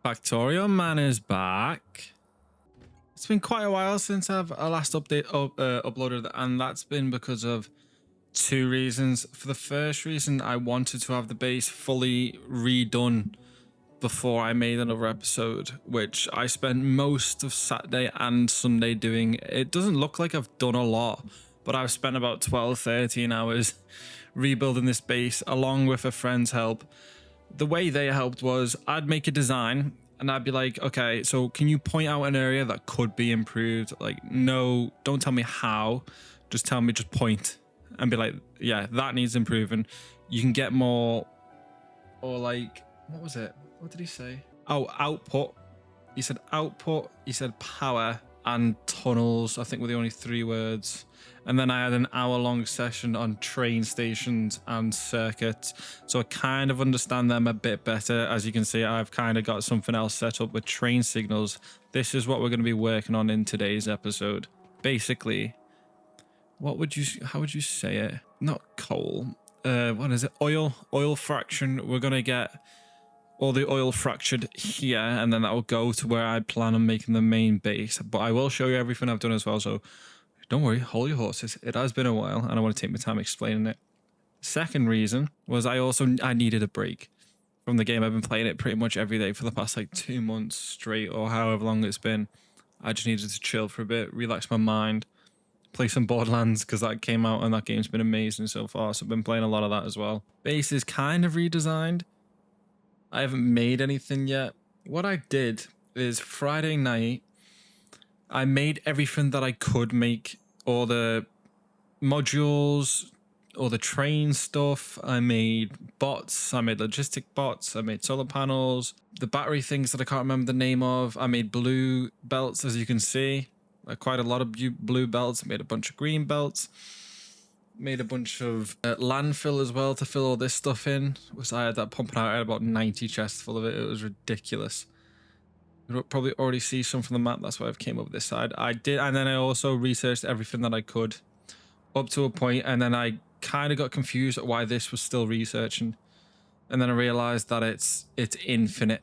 Factorio man is back. It's been quite a while since I've last uploaded, and that's been because of two reasons. For the first reason, I wanted to have the base fully redone before I made another episode, which I spent most of Saturday and Sunday doing. It doesn't look like I've done a lot, but I've spent about 12-13 hours rebuilding this base along with a friend's help. The way they helped was I'd make a design and I'd be like, okay, so can you point out an area that could be improved? Like, no, don't tell me how, just tell me, just point and be like, yeah, that needs improving. You can get more, or like, what was it? What did he say? Oh, output. He said output, he said power and tunnels, I think were the only three words. And then I had an hour-long session on train stations and circuits. So I kind of understand them a bit better. As you can see, I've kind of got something else set up with train signals. This is what we're going to be working on in today's episode. Basically, how would you say it? Not coal. What is it? Oil fraction. We're going to get all the oil fractured here, and then that will go to where I plan on making the main base. But I will show you everything I've done as well, so don't worry, hold your horses. It has been a while, and I want to take my time explaining it. Second reason was I needed a break from the game. I've been playing it pretty much every day for the past like 2 months straight, or however long it's been. I just needed to chill for a bit, relax my mind, play some Borderlands, because that came out and that game's been amazing so far, so I've been playing a lot of that as well. Base is kind of redesigned. I haven't made anything yet. What I did is Friday night, I made everything that I could make. All the modules, all the train stuff. I made bots. I made logistic bots. I made solar panels. The battery things that I can't remember the name of. I made blue belts, as you can see. Quite a lot of blue belts. Made a bunch of green belts. Made a bunch of landfill as well to fill all this stuff in. I had that pumping out. I had about 90 chests full of it. It was ridiculous. You'll probably already see some from the map. That's why I've came over this side. I did, and then I also researched everything that I could up to a point, and then I kind of got confused at why this was still researching, and then I realized that it's infinite.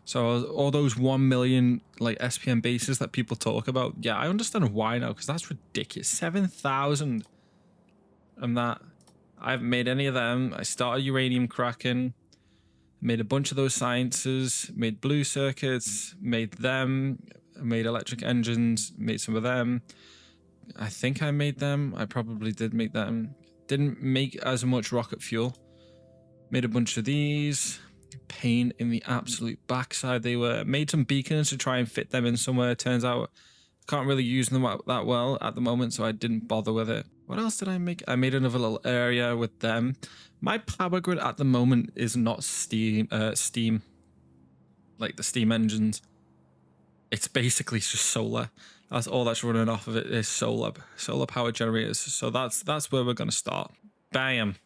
So all those 1 million like SPM bases that people talk about, yeah, I understand why now, because that's ridiculous. 7,000 and that. I haven't made any of them. I started uranium cracking. Made a bunch of those sciences, made blue circuits, made them, made electric engines, made some of them. I think I made them. I probably did make them. Didn't make as much rocket fuel. Made a bunch of these. Pain in the absolute backside they were. Made some beacons to try and fit them in somewhere. Turns out I can't really use them that well at the moment, so I didn't bother with it. What else did I make? I made another little area with them. My power grid at the moment is not steam, like the steam engines. It's basically just solar. That's all that's running off of it is solar power generators. So that's where we're gonna start. Bam.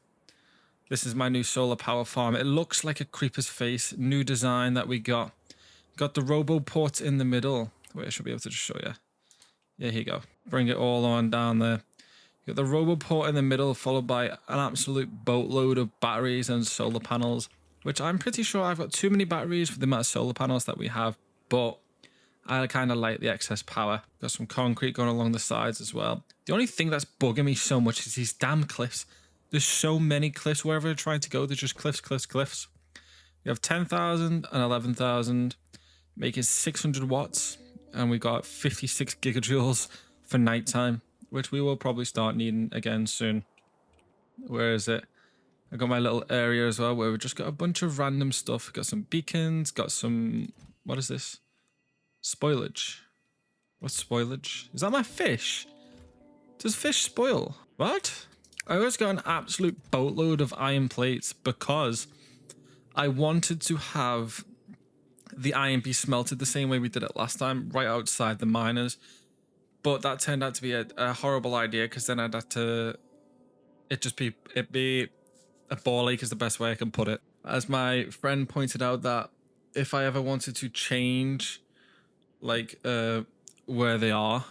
This is my new solar power farm. It looks like a creeper's face. New design that we got. Got the robo port in the middle. Wait, I should be able to just show you. Yeah, here you go. Bring it all on down there. Got the roboport in the middle, followed by an absolute boatload of batteries and solar panels, which I'm pretty sure I've got too many batteries for the amount of solar panels that we have, but I kind of like the excess power. Got some concrete going along the sides as well. The only thing that's bugging me so much is these damn cliffs. There's so many cliffs wherever I'm trying to go. There's just cliffs, cliffs, cliffs. We have 10,000 and 11,000, making 600 watts, and we got 56 gigajoules for nighttime, which we will probably start needing again soon. Where is it? I got my little area as well where we just got a bunch of random stuff. Got some beacons, got some, what is this? Spoilage. What's spoilage? Is that my fish? Does fish spoil? What? I always got an absolute boatload of iron plates because I wanted to have the iron be smelted the same way we did it last time, right outside the miners. But that turned out to be a horrible idea, because then I'd have to... It'd be a ball ache is the best way I can put it. As my friend pointed out, that if I ever wanted to change, like, where they are,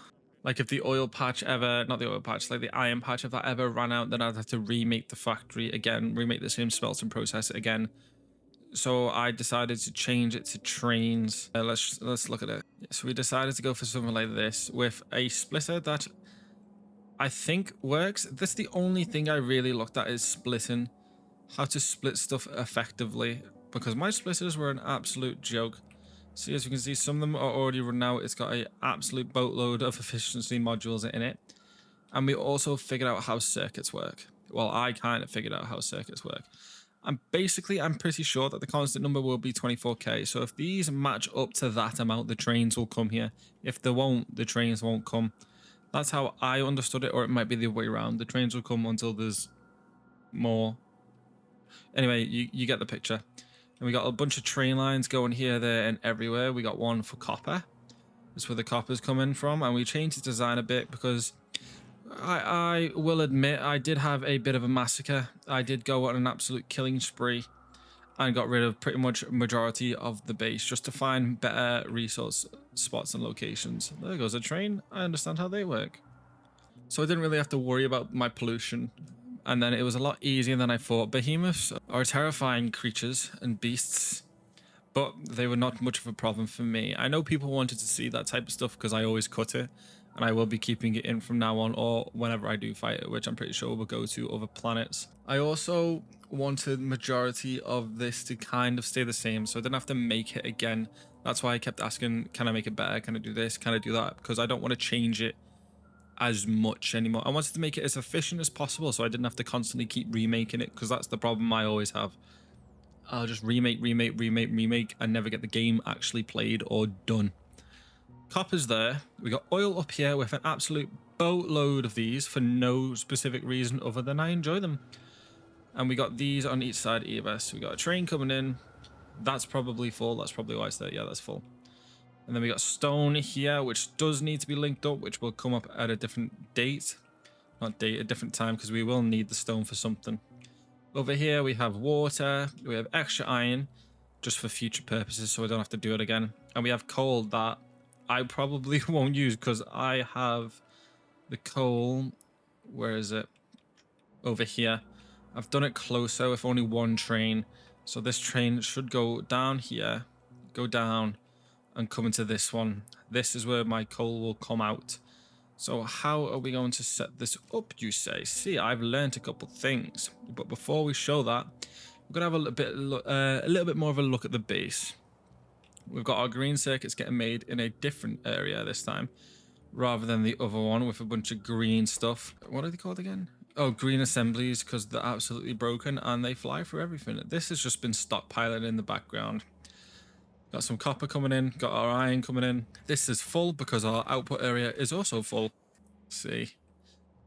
like if the oil patch ever... Not the oil patch, like the iron patch, if that ever ran out, then I'd have to remake the factory again, remake the same smelting process again. So I decided to change it to trains. Let's look at it. So we decided to go for something like this with a splitter that I think works. That's the only thing I really looked at, is splitting, how to split stuff effectively, because my splitters were an absolute joke. See, as you can see, some of them are already run out. It's got an absolute boatload of efficiency modules in it. And we also figured out how circuits work. Well, I kind of figured out how circuits work. And basically, I'm pretty sure that the constant number will be 24k. So if these match up to that amount, the trains will come here. If they won't, the trains won't come. That's how I understood it, or it might be the other way around. The trains will come until there's more. Anyway, you get the picture. And we got a bunch of train lines going here, there, and everywhere. We got one for copper. That's where the copper's coming from. And we changed the design a bit because I will admit I did have a bit of a massacre. I did go on an absolute killing spree and got rid of pretty much majority of the base just to find better resource spots and locations. There goes a train. I understand how they work. So I didn't really have to worry about my pollution. And then it was a lot easier than I thought. Behemoths are terrifying creatures and beasts, but they were not much of a problem for me. I know people wanted to see that type of stuff because I always cut it, and I will be keeping it in from now on, or whenever I do fight it, which I'm pretty sure will go to other planets. I also wanted majority of this to kind of stay the same, so I didn't have to make it again. That's why I kept asking, can I make it better? Can I do this? Can I do that? Because I don't want to change it as much anymore. I wanted to make it as efficient as possible so I didn't have to constantly keep remaking it, because that's the problem I always have. I'll just remake and never get the game actually played or done. Copper's there. We got oil up here with an absolute boatload of these for no specific reason other than I enjoy them. And we got these on each side either. So we got a train coming in. That's probably full. That's probably why it's there. Yeah, that's full. And then we got stone here, which does need to be linked up, which will come up at a different date. Not date, a different time, because we will need the stone for something. Over here we have water, we have extra iron, just for future purposes, so I don't have to do it again. And we have coal that I probably won't use, because I have the coal, where is it? Over here. I've done it closer with only one train. So this train should go down here, go down, and come into this one. This is where my coal will come out. So how are we going to set this up, you say? See, I've learned a couple things, but before we show that, we're gonna have a little bit more of a look at the base. We've got our green circuits getting made in a different area this time, rather than the other one with a bunch of green stuff. What are they called again? Oh, green assemblies, because they're absolutely broken and they fly through everything. This has just been stockpiling in the background. Got some copper coming in, got our iron coming in. This is full because our output area is also full. See,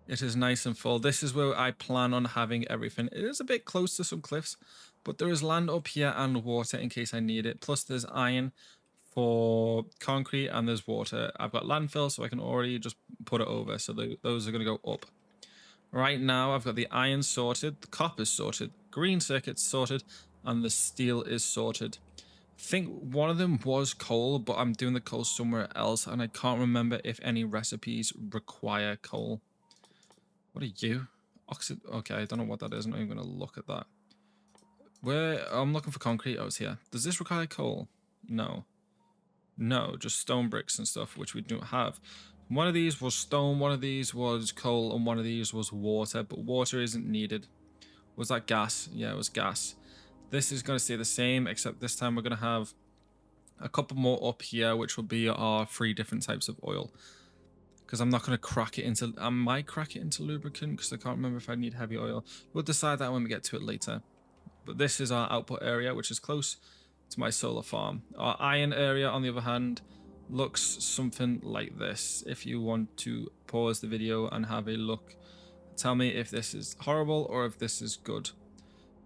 it is nice and full. This is where I plan on having everything. It is a bit close to some cliffs, but there is land up here and water in case I need it. Plus there's iron for concrete and there's water. I've got landfill, so I can already just put it over. So those are going to go up. Right now I've got the iron sorted, the copper sorted, green circuits sorted, and the steel is sorted. I think one of them was coal, but I'm doing the coal somewhere else, and I can't remember if any recipes require coal. What are you? Okay, I don't know what that is. I'm not even going to look at that. I'm looking for concrete. Oh, it's here. Does this require coal? No. No, just stone bricks and stuff, which we don't have. One of these was stone, one of these was coal, and one of these was water, but water isn't needed. Was that gas? Yeah, it was gas. This is going to stay the same, except this time we're going to have a couple more up here, which will be our 3 different types of oil. Because I'm not going to crack it into... I might crack it into lubricant, because I can't remember if I need heavy oil. We'll decide that when we get to it later. But this is our output area, which is close to my solar farm. Our iron area, on the other hand, looks something like this. If you want to pause the video and have a look, tell me if this is horrible or if this is good.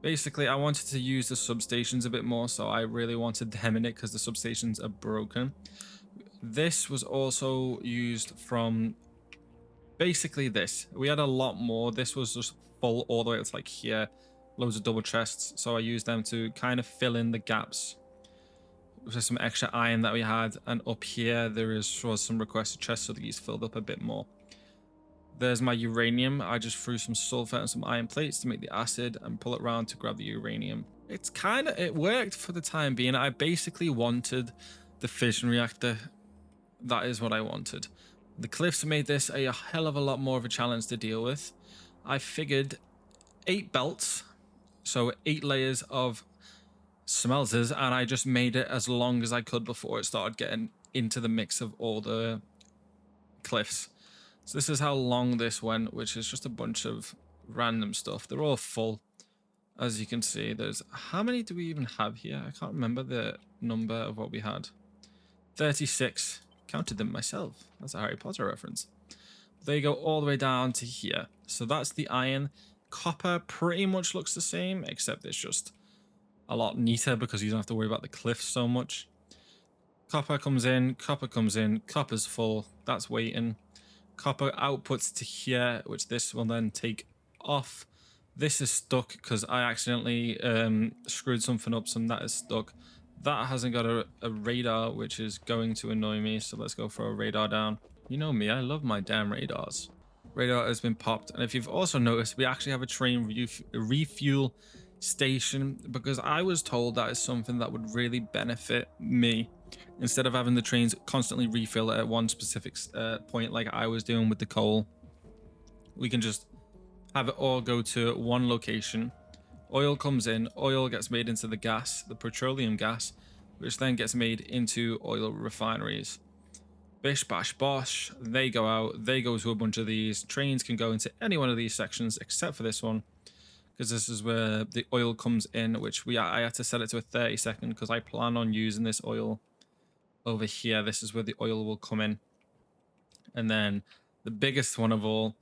Basically, I wanted to use the substations a bit more, so I really wanted them in it because the substations are broken. This was also used from basically this. We had a lot more. This was just full all the way. It's like here, loads of double chests. So I used them to kind of fill in the gaps. There's some extra iron that we had, and up here there was some requested chests, so these filled up a bit more. There's my uranium. I just threw some sulfur and some iron plates to make the acid and pull it around to grab the uranium. It worked for the time being. I basically wanted the fission reactor. That is what I wanted. The cliffs made this a hell of a lot more of a challenge to deal with. I figured 8 belts, so 8 layers of smelters, and I just made it as long as I could before it started getting into the mix of all the cliffs. So this is how long this went, which is just a bunch of random stuff. They're all full. As you can see, there's... How many do we even have here? I can't remember the number of what we had. 36. Counted them myself. That's a Harry Potter reference. They go all the way down to here. So that's the iron. Copper pretty much looks the same, except it's just a lot neater because you don't have to worry about the cliffs so much. Copper comes in, copper's full. That's waiting. Copper outputs to here, which this will then take off. This is stuck because I accidentally screwed something up, so that is stuck. That hasn't got a radar, which is going to annoy me, so let's go for a radar down. You know me, I love my damn radars. Radar has been popped, and if you've also noticed, we actually have a train refuel station, because I was told that is something that would really benefit me. Instead of having the trains constantly refill at one specific point like I was doing with the coal, we can just have it all go to one location. Oil comes in, oil gets made into the gas, the petroleum gas, which then gets made into oil refineries. Bish bash bosh, they go out, they go to a bunch of these. Trains can go into any one of these sections except for this one, because this is where the oil comes in, which I had to set it to a 30-second because I plan on using this oil over here. This is where the oil will come in. And then the biggest one of all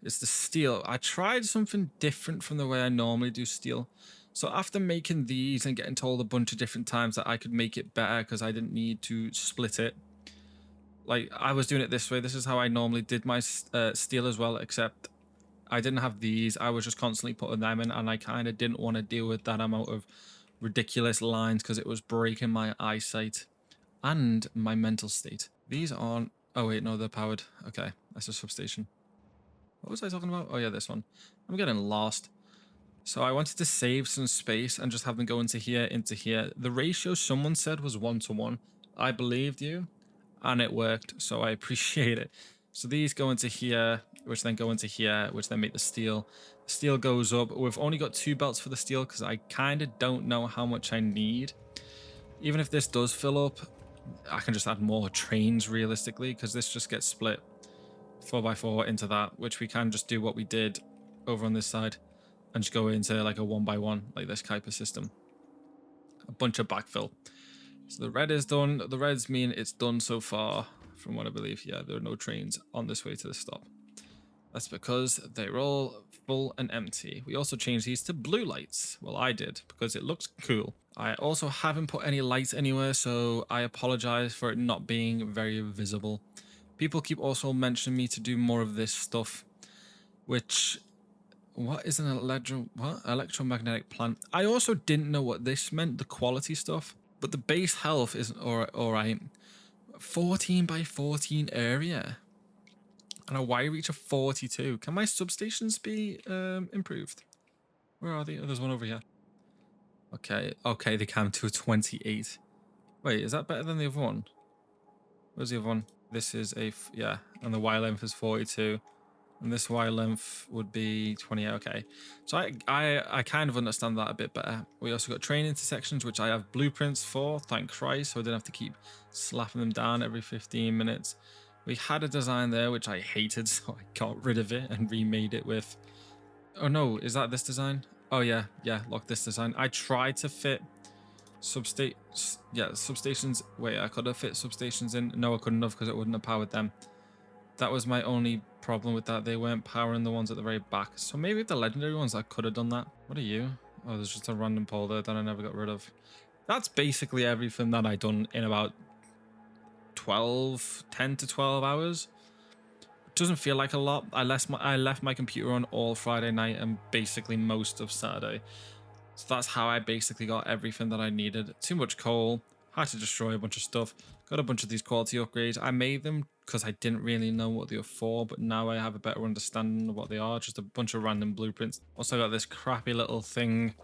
is the steel. I tried something different from the way I normally do steel. So after making these and getting told a bunch of different times that I could make it better because I didn't need to split it, like I was doing it this way. This is how I normally did my steel as well, except I didn't have these. I was just constantly putting them in, and I kind of didn't want to deal with that amount of ridiculous lines because it was breaking my eyesight and my mental state. These aren't... Oh wait, no, they're powered. Okay, that's a substation. What was I talking about? Oh yeah, this one. I'm getting lost. So I wanted to save some space and just have them go into here, The ratio someone said was 1:1. I believed you, and it worked, so I appreciate it. So these go into here, which then go into here, which then make the steel. The steel goes up. We've only got 2 belts for the steel because I kind of don't know how much I need. Even if this does fill up, I can just add more trains realistically, because this just gets split 4x4 into that, which we can just do what we did over on this side and just go into like a 1x1, like this type of system. A bunch of backfill. So the red is done. The reds mean it's done so far, from what I believe. Yeah, there are no trains on this way to the stop. That's because they're all full and empty. We also changed these to blue lights. Well, I did, because it looks cool. I also haven't put any lights anywhere, so I apologize for it not being very visible. People keep also mentioning me to do more of this stuff, which... What is an electromagnetic plant? I also didn't know what this meant, the quality stuff, but the base health is all right. 14 by 14 area. And a wire reach of 42. Can my substations be improved? Where are they? Oh, there's one over here. Okay, they can to 28. Wait, is that better than the other one? Where's the other one? This is yeah, and the wire length is 42. And this wire length would be 28. Okay, so I kind of understand that a bit better. We also got train intersections, which I have blueprints for, thank Christ, so I didn't have to keep slapping them down every 15 minutes. We had a design there which I hated, so I got rid of it and remade it with... Oh no, is that this design? Oh yeah, look, this design. I tried to fit substations. Wait, I could have fit substations in. No, I couldn't have, because it wouldn't have powered them. That was my only problem with that. They weren't powering the ones at the very back. So maybe the legendary ones, I could have done that. What are you? Oh, there's just a random pole there that I never got rid of. That's basically everything that I done in about 10 to 12 hours. It doesn't feel like a lot. I left my computer on all Friday night and basically most of Saturday. So that's how I basically got everything that I needed. Too much coal. Had to destroy a bunch of stuff. Got a bunch of these quality upgrades. I made them because I didn't really know what they were for, but now I have a better understanding of what they are. Just a bunch of random blueprints. Also got this crappy little thing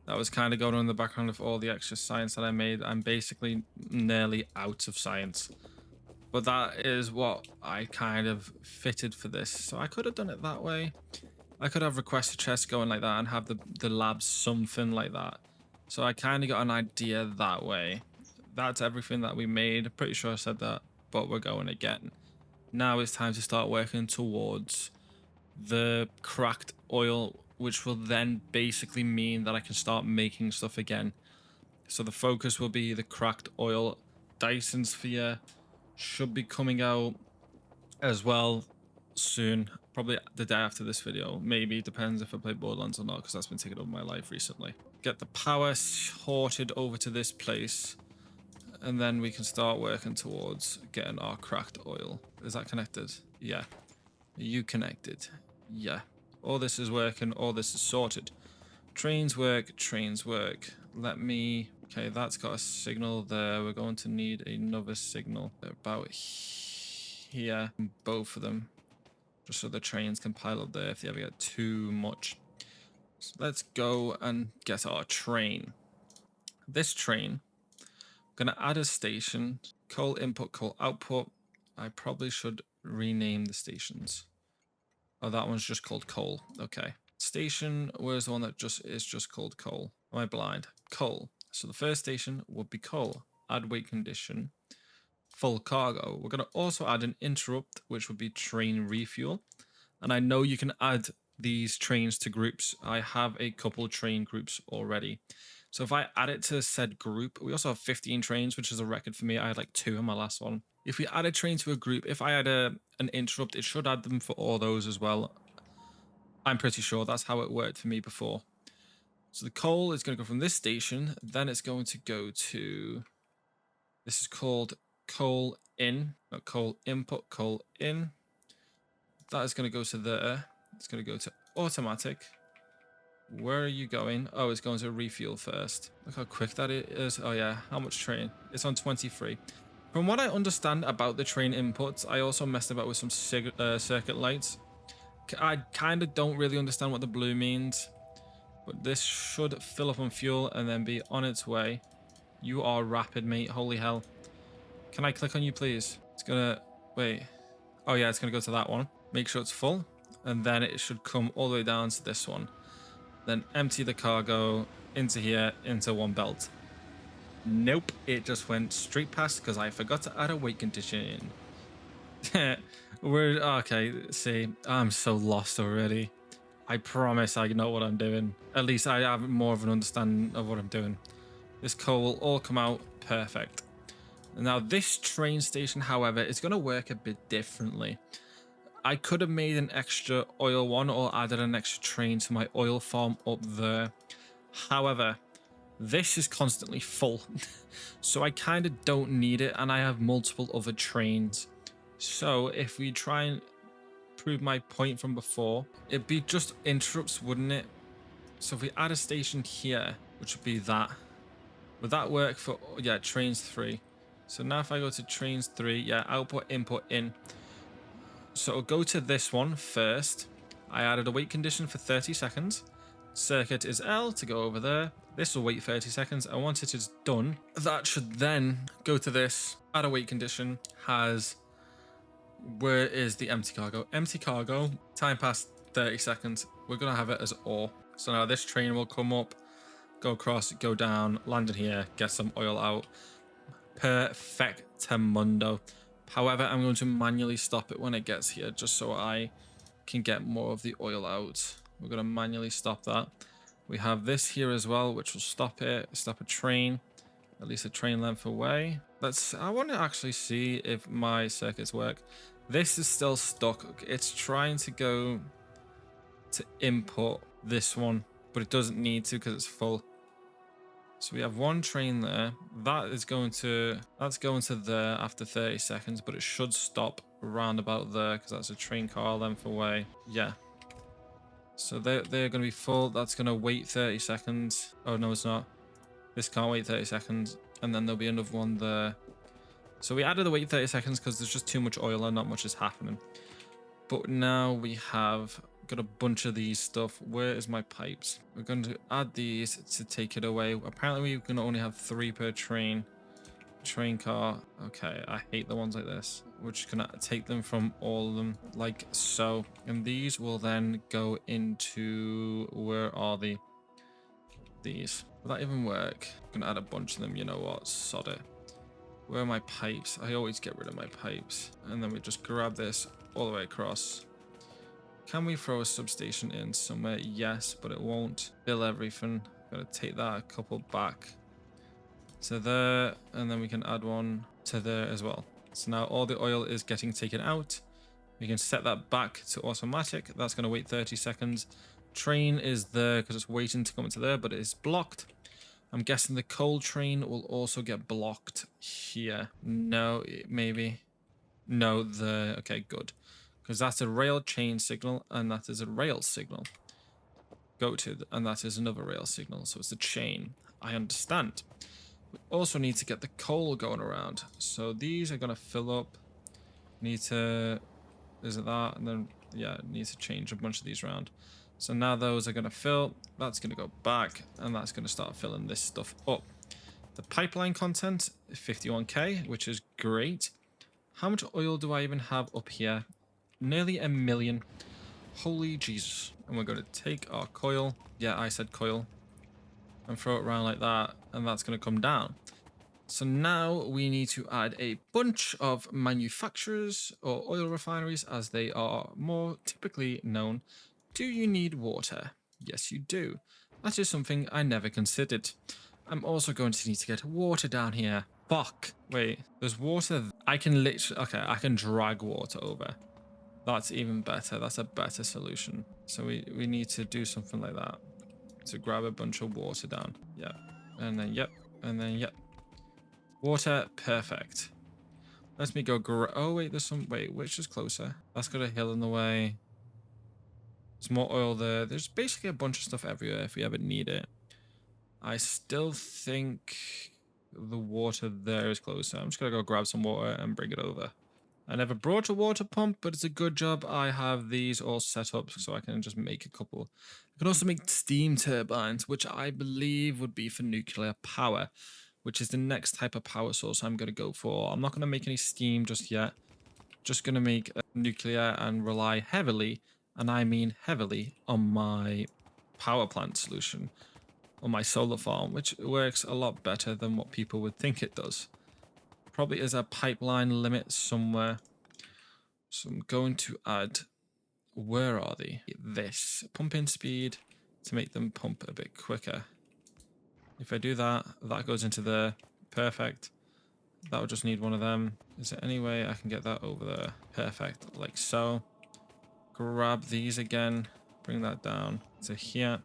That was kind of going on in the background of all the extra science that I made. I'm basically nearly out of science. But that is what I kind of fitted for this. So I could have done it that way. I could have requested chests going like that and have the lab something like that. So I kind of got an idea that way. That's everything that we made. Pretty sure I said that, but we're going again. Now it's time to start working towards the cracked oil, which will then basically mean that I can start making stuff again. So the focus will be the cracked oil. Dyson sphere should be coming out as well soon, probably the day after this video. Maybe, depends if I play Borderlands or not, because that's been taking over my life recently. Get the power sorted over to this place, and then we can start working towards getting our cracked oil. Is that connected? Yeah. Are you connected? Yeah. All this is working, all this is sorted. Trains work, trains work. Let me... Okay, that's got a signal there. We're going to need another signal about here. Both of them. Just so the trains can pile up there if they ever get too much. So let's go and get our train. This train, I'm going to add a station. Coal input, coal output. I probably should rename the stations. Oh, that one's just called coal. Okay. Station, where's the one that is just called coal? Am I blind? Coal. So the first station would be coal. Add weight condition. Full cargo. We're going to also add an interrupt, which would be train refuel. And I know you can add these trains to groups. I have a couple train groups already. So if I add it to said group, we also have 15 trains, which is a record for me. I had like 2 in my last one. If we add a train to a group, if I add an interrupt, it should add them for all those as well. I'm pretty sure that's how it worked for me before. So the coal is going to go from this station. Then it's going to go to... This is called coal in. Not coal input, coal in. That is going to go to there. It's going to go to automatic. Where are you going? Oh, it's going to refuel first. Look how quick that is. Oh yeah, how much train? It's on 23. From what I understand about the train inputs, I also messed about with some circuit lights. I kind of don't really understand what the blue means, but this should fill up on fuel and then be on its way. You are rapid, mate. Holy hell. Can I click on you, please? It's gonna... Wait. Oh yeah, it's gonna go to that one. Make sure it's full, and then it should come all the way down to this one. Then empty the cargo into here, into one belt. Nope, it just went straight past because I forgot to add a weight condition. We're okay. See, I'm so lost already. I promise I know what I'm doing. At least I have more of an understanding of what I'm doing. This coal will all come out perfect. Now this train station, however, is going to work a bit differently. I could have made an extra oil one or added an extra train to my oil farm up there. However, this is constantly full. So I kind of don't need it, and I have multiple other trains. So if we try and prove my point from before, it'd be just interrupts, wouldn't it? So if we add a station here, which would be that, would that work for, yeah, trains 3. So now if I go to trains 3, yeah, output, input, in. So it'll go to this one first. I added a wait condition for 30 seconds. Circuit is L to go over there. This will wait 30 seconds. And once it is done, that should then go to this. Add a wait condition. Has... Where is the empty cargo? Empty cargo. Time past 30 seconds. We're going to have it as ore. So now this train will come up, go across, go down, land in here, get some oil out. Perfectamundo. However, I'm going to manually stop it when it gets here, just so I can get more of the oil out. We're going to manually stop that. We have this here as well, which will stop it. Stop a train, at least a train length away. I want to actually see if my circuits work. This is still stuck. It's trying to go to input this one, but it doesn't need to because it's full. So we have one train there. That's going to there after 30 seconds, but it should stop around about there because that's a train car length away. Yeah. So they're going to be full. That's going to wait 30 seconds. Oh, no, it's not. This can't wait 30 seconds. And then there'll be another one there. So we added the wait 30 seconds because there's just too much oil and not much is happening. But now we have got a bunch of these stuff. Where is my pipes? We're going to add these to take it away. Apparently we can only have 3 per train car. Okay, I hate the ones like this. We're just gonna take them from all of them like so, and these will then go into, where are these? Will that even work? I'm gonna add a bunch of them. You know what, sod it. Where are my pipes? I always get rid of my pipes. And then we just grab this all the way across. Can we throw a substation in somewhere? Yes, but it won't fill everything. I'm gonna take that a couple back to there, and then we can add one to there as well. So now all the oil is getting taken out. We can set that back to automatic. That's going to wait 30 seconds. Train is there because it's waiting to come into there, but it is blocked. I'm guessing the coal train will also get blocked here. No, maybe. No, okay, good. Because that's a rail chain signal, and that is a rail signal. Go to, and that is another rail signal. So it's a chain. I understand. We also need to get the coal going around. So these are going to fill up. Need to... Is it that? And then, yeah, need to change a bunch of these around. So now those are going to fill. That's going to go back. And that's going to start filling this stuff up. The pipeline content, 51k, which is great. How much oil do I even have up here? Nearly 1 million. Holy Jesus. And we're going to take our coil. Yeah, I said coil. And throw it around like that, and that's going to come down. So now we need to add a bunch of manufacturers or oil refineries, as they are more typically known. Do you need water? Yes, you do. That is something I never considered. I'm also going to need to get water down here. Fuck. Wait, there's water. I can literally... Okay, I can drag water over. That's even better. That's a better solution. So we need to do something like that. To grab a bunch of water down. Yep. And then yep. And then yep. Water. Perfect. Let me go. Oh, wait. There's some... Wait, which is closer? That's got a hill in the way. There's more oil there. There's basically a bunch of stuff everywhere if we ever need it. I still think the water there is closer. I'm just going to go grab some water and bring it over. I never brought a water pump, but it's a good job I have these all set up so I can just make a couple. I can also make steam turbines, which I believe would be for nuclear power, which is the next type of power source I'm going to go for. I'm not going to make any steam just yet. Just going to make nuclear and rely heavily, and I mean heavily, on my power plant solution, on my solar farm, which works a lot better than what people would think it does. Probably is a pipeline limit somewhere. So I'm going to add, where are they? This pumping speed to make them pump a bit quicker. If I do that, that goes into there. Perfect. That would just need one of them. Is there any way I can get that over there? Perfect. Like so. Grab these again. Bring that down to here.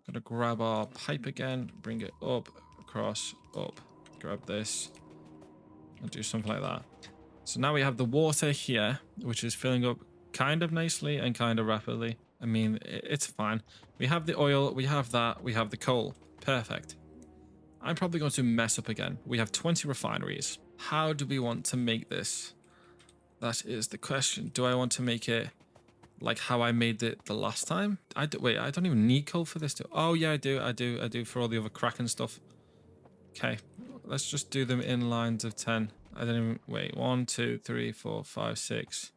Gonna grab our pipe again. Bring it up, across, up. Grab this. And do something like that. So now we have the water here, which is filling up kind of nicely and kind of rapidly. I mean, it's fine. We have the oil, we have that, we have the coal. Perfect. I'm probably going to mess up again. We have 20 refineries. How do we want to make this? That is the question. Do I want to make it like how I made it the last time? Wait, I don't even need coal for this. Oh yeah, I do for all the other cracking stuff. Okay, let's just do them in lines of 10. I don't even... Wait, 1, 2, 3, 4, 5, 6,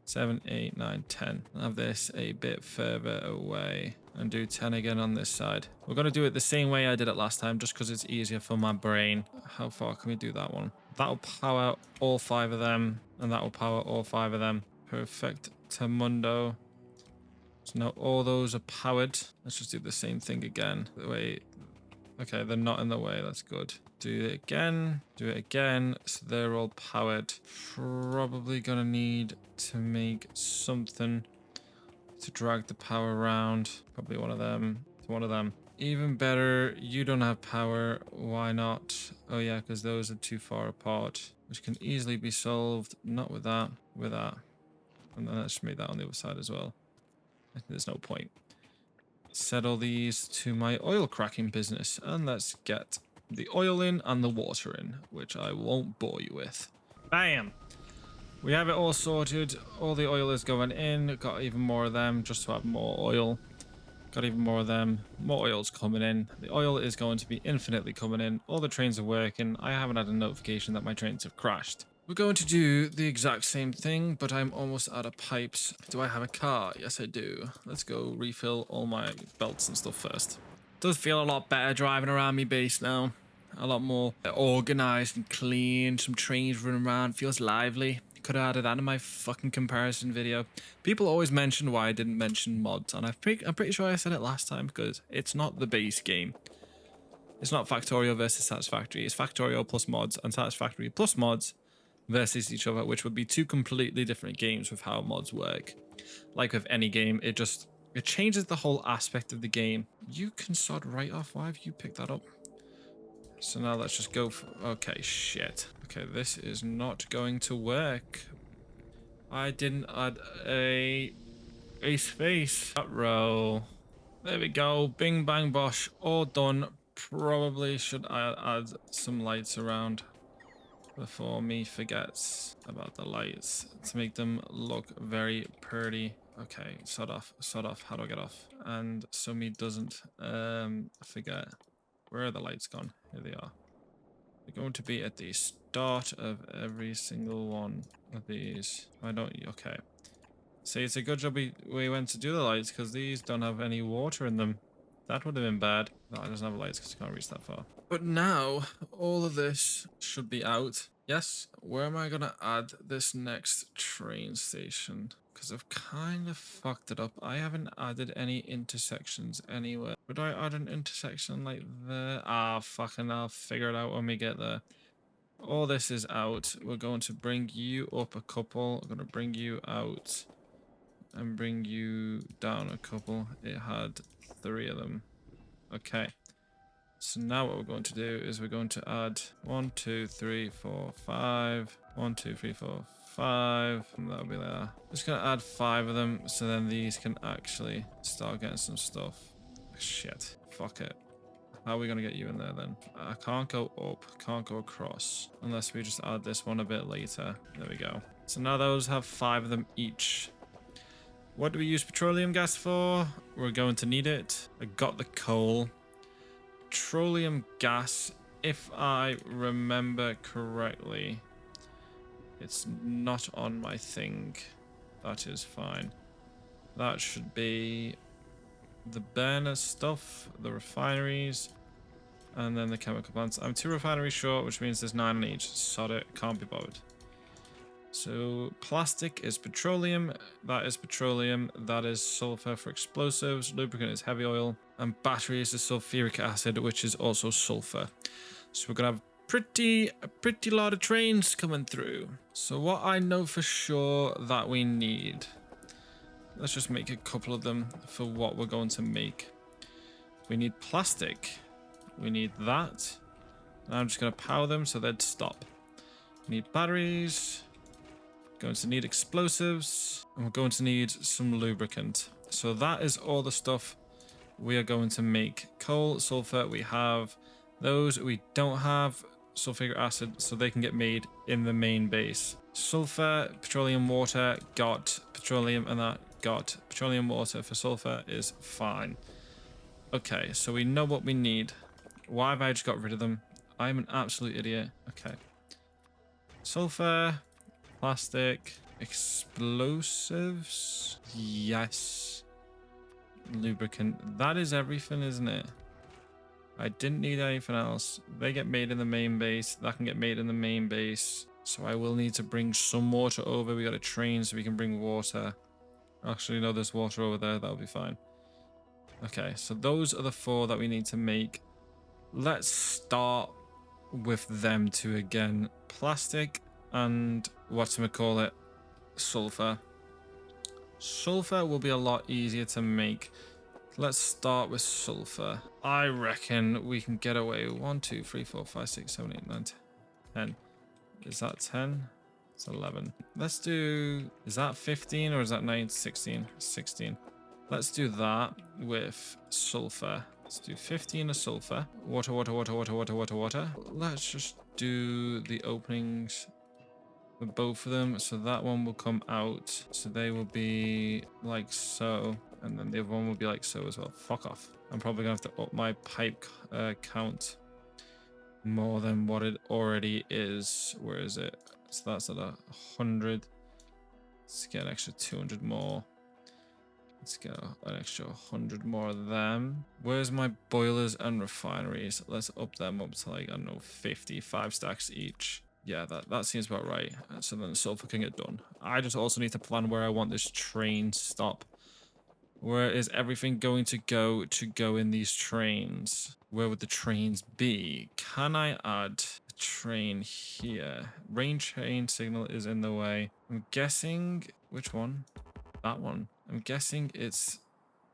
7, 8, 9, 10. I'll have this a bit further away and do 10 again on this side. We're going to do it the same way I did it last time, just because it's easier for my brain. How far can we do that one? That'll power all 5 of them, and that will power all 5 of them. Perfect. Tamundo. So now all those are powered. Let's just do the same thing again. Wait. Okay, they're not in the way. That's good. Do it again. Do it again. So they're all powered. Probably gonna need to make something to drag the power around. Probably one of them. One of them. Even better, you don't have power. Why not? Oh yeah, because those are too far apart, which can easily be solved. Not with that. With that. And then let's make that on the other side as well. There's no point. Settle these to my oil cracking business, and let's get the oil in and the water in, which I won't bore you with. Bam! We have it all sorted. All the oil is going in. Got even more of them just to have more oil. Got even more of them. More oil's coming in. The oil is going to be infinitely coming in. All the trains are working. I haven't had a notification that my trains have crashed. We're going to do the exact same thing, but I'm almost out of pipes. Do I have a car? Yes, I do. Let's go refill all my belts and stuff first. Does feel a lot better driving around me base now. A lot more organized and clean. Some trains running around. Feels lively. Could have added that in my fucking comparison video. People always mention why I didn't mention mods, and I'm pretty sure I said it last time because it's not the base game. It's not Factorio versus Satisfactory. It's Factorio plus mods and Satisfactory plus mods versus each other, which would be two completely different games with how mods work. Like with any game, it changes the whole aspect of the game. You can start right off. Why have you picked that up? So now let's just go for... Okay, shit. Okay, this is not going to work. I didn't add a space. That row. There we go. Bing, bang, bosh. All done. Probably should I add some lights around before me forgets about the lights to make them look very pretty. Okay, sod off. How do I get off? And so me doesn't forget. Where are the lights gone? Here they are. They're going to be at the start of every single one of these. I don't... Okay. See, it's a good job we went to do the lights because these don't have any water in them. That would have been bad. No, it doesn't have lights because you can't reach that far. But now, all of this should be out. Yes, where am I going to add this next train station? Because I've kind of fucked it up. I haven't added any intersections anywhere. Would I add an intersection like there? Ah, fucking I'll figure it out when we get there. All this is out. We're going to bring you up a couple. We're going to bring you out and bring you down a couple. It had 3 of them. Okay. So now what we're going to do is we're going to add 1, 2, 3, 4, 5. 1, 2, 3, 4, 5. And that'll be there. Just gonna add 5 of them so then these can actually start getting some stuff. Shit. Fuck it. How are we gonna get you in there then? I can't go up, can't go across. Unless we just add this one a bit later. There we go. So now those have 5 of them each. What do we use petroleum gas for? We're going to need it. I got the coal. Petroleum gas, if I remember correctly, it's not on my thing. That is fine. That should be the burner stuff, the refineries, and then the chemical plants. I'm 2 refineries short, which means there's 9 on each. Sod it, can't be bothered. So plastic is petroleum, that is petroleum, that is sulfur for explosives, lubricant is heavy oil, and batteries is sulfuric acid, which is also sulfur. So we're gonna have a pretty lot of trains coming through. So what I know for sure that we need, let's just make a couple of them for what we're going to make. We need plastic, we need that, and I'm just gonna power them so they'd stop. We need batteries. Going to need explosives, and we're going to need some lubricant. So that is all the stuff we are going to make. Coal, sulfur, we have those. We don't have sulfuric acid, so they can get made in the main base. Sulfur, petroleum water, got petroleum, and that got petroleum water for sulfur is fine. Okay, so we know what we need. Why have I just got rid of them? I'm an absolute idiot. Okay. Sulfur. Plastic, explosives, yes, lubricant. That is everything, isn't it? I didn't need anything else. They get made in the main base. That can get made in the main base. So I will need to bring some water over. We got a train so we can bring water. Actually, no, there's water over there. That'll be fine. Okay, so those are the 4 that we need to make. Let's start with them 2 again. Plastic and whatchamacallit, sulfur. Sulfur will be a lot easier to make. Let's start with sulfur. I reckon we can get away 1, 2, 3, 4, 5, 6, 7, 8, 9, 10. Is that 10? It's 11. Let's do... Is that 15 or is that 9? 16. 16. Let's do that with sulfur. Let's do 15 of sulfur. Water, water, water, water, water, water, water. Let's just do the openings for both of them. So that one will come out. So they will be like so. And then the other one will be like so as well. Fuck off. I'm probably going to have to up my pipe count more than what it already is. Where is it? So that's at 100. Let's get an extra 200 more. Let's get an extra 100 more of them. Where's my boilers and refineries? Let's up them up to like, I don't know, 55 stacks each. Yeah, that seems about right. So then sulfur can get done. I just also need to plan where I want this train stop. Where is everything going to go in these trains? Where would the trains be? Can I add a train here? Rain train signal is in the way. I'm guessing, which one? That one. I'm guessing it's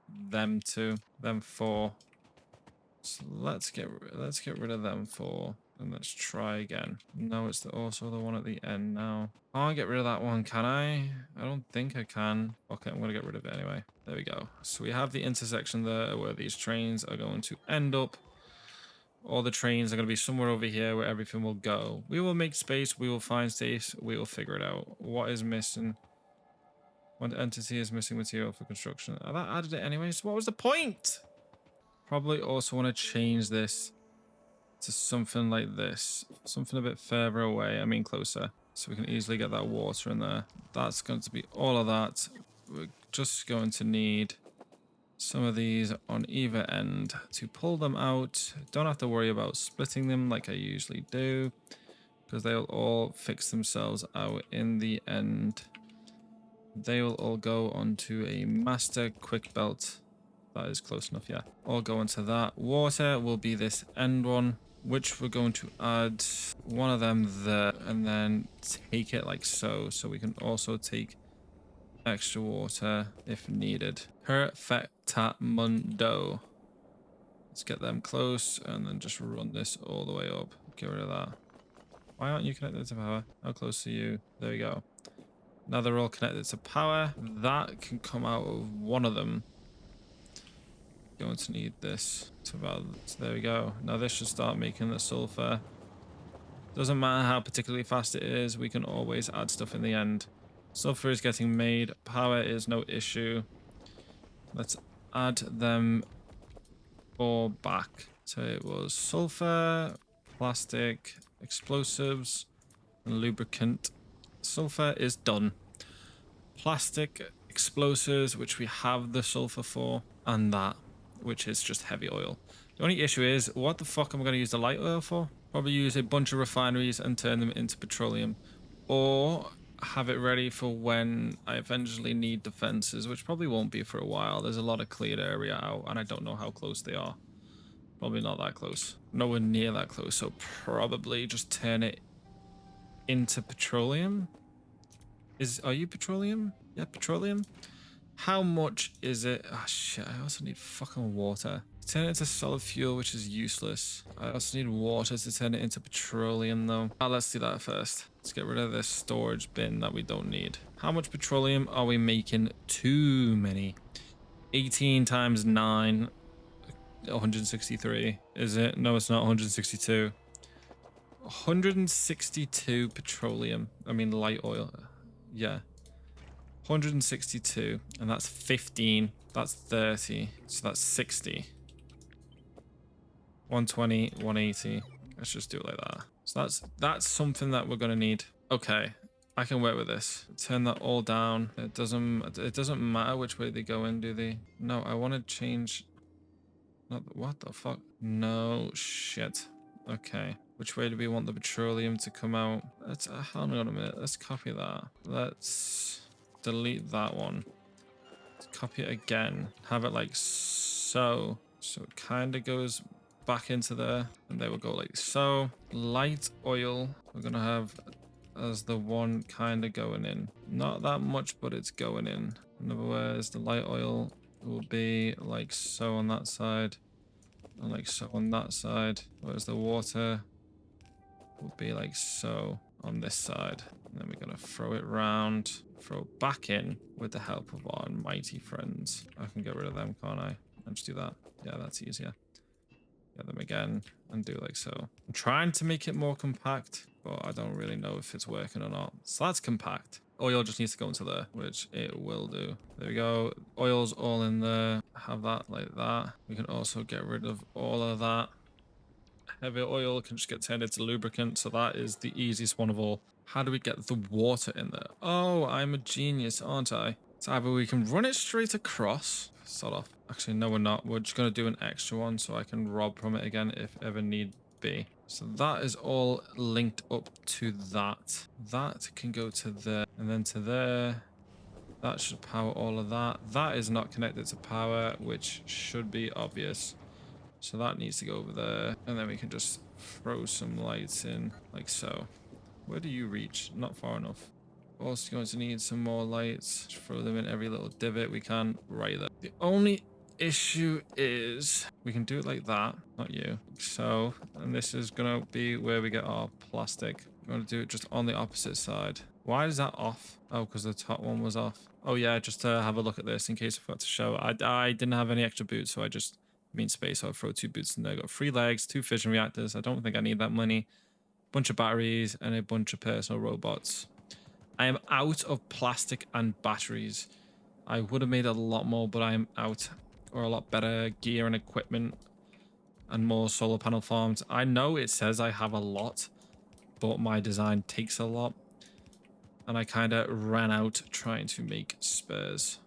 them two, them four. So let's get rid of them four and let's try again. No, it's also the one at the end now. Can't get rid of that one, can I? I don't think I can. Okay, I'm gonna get rid of it anyway. There we go. So we have the intersection there where these trains are going to end up. All the trains are going to be somewhere over here where everything will go. We will make space. We will find space. We will figure it out. What is missing? What entity is missing material for construction? That added it anyway. So what was the point? Probably also want to change this to something like this. Something a bit further away. I mean closer. So we can easily get that water in there. That's going to be all of that. We're just going to need some of these on either end to pull them out. Don't have to worry about splitting them like I usually do, because they'll all fix themselves out in the end. They will all go onto a master quick belt. That is close enough, yeah. All go into that. Water will be this end one, which we're going to add one of them there and then take it like so. So we can also take extra water if needed. Perfectamundo. Let's get them close and then just run this all the way up. Get rid of that. Why aren't you connected to power? How close are you? There we go. Now they're all connected to power. That can come out of one of them. Going to need this to about, so there we go. Now this should start making the sulfur. Doesn't matter how particularly fast it is, we can always add stuff in the end. Sulfur is getting made. Power is no issue. Let's add them all back. So it was sulfur, plastic, explosives, and lubricant. Sulfur is done. Plastic, explosives, which we have the sulfur for, and that, which is just heavy oil. The only issue is, what the fuck am I going to use the light oil for? Probably use a bunch of refineries and turn them into petroleum. Or have it ready for when I eventually need defenses, which probably won't be for a while. There's a lot of cleared area out, and I don't know how close they are. Probably not that close. Nowhere near that close, so probably just turn it into petroleum. Are you petroleum? Yeah, petroleum. How much is it? Oh shit, I also need fucking water. Turn it into solid fuel, which is useless. I also need water to turn it into petroleum though. Let's do that first. Let's get rid of this storage bin that we don't need. How much petroleum are we making? Too many. 18 times 9. 163. Is it? No, it's not 162. 162 petroleum. I mean light oil. Yeah. 162, and that's 15, that's 30, so that's 60. 120, 180. Let's just do it like that. So that's something that we're gonna need. Okay, I can work with this. Turn that all down. It doesn't matter which way they go in, do they? No, I want to change. Not what the fuck? No shit. Okay, which way do we want the petroleum to come out? Let's hold on a minute. Let's copy that. Let's delete that one. Let's copy it again. Have it like so. So it kind of goes back into there, and they will go like so. Light oil we're gonna have as the one kind of going in. Not that much, but it's going in. In other words, the light oil will be like so on that side, and like so on that side. Whereas the water will be like so on this side. And then we're gonna throw it round, throw it back in with the help of our mighty friends. I can get rid of them, can't I? I'll just do that. Yeah, that's easier. Get them again and do like so. I'm trying to make it more compact. but I don't really know if it's working or not. So that's compact. Oil just needs to go into there, which it will do. There we go. Oil's all in there. Have that like that. We can also get rid of all of that. Heavy oil can just get turned into lubricant, so that is the easiest one of all. How do we get the water in there? Oh, I'm a genius, aren't I? So either we can run it straight across. Sort of. Actually, no, we're not. We're just going to do an extra one so I can rob from it again if ever need be. So that is all linked up to that. That can go to there and then to there. That should power all of that. That is not connected to power, which should be obvious. So that needs to go over there. And then we can just throw some lights in like so. Where do you reach? Not far enough. Also going to need some more lights. Just throw them in every little divot we can right there. The only issue is we can do it like that. Not you. So, and this is going to be where we get our plastic. We're going to do it just on the opposite side. Why is that off? Oh, because the top one was off. Oh yeah, just to have a look at this in case I forgot to show. I didn't have any extra boots, so I just mean space. So I'll throw 2 boots in there. Got 3 legs, 2 fission reactors. I don't think I need that many. Bunch of batteries and a bunch of personal robots. I am out of plastic and batteries. I would have made a lot more, but I am out, or a lot better gear and equipment and more solar panel farms. I know it says I have a lot, but my design takes a lot. And I kind of ran out trying to make spares.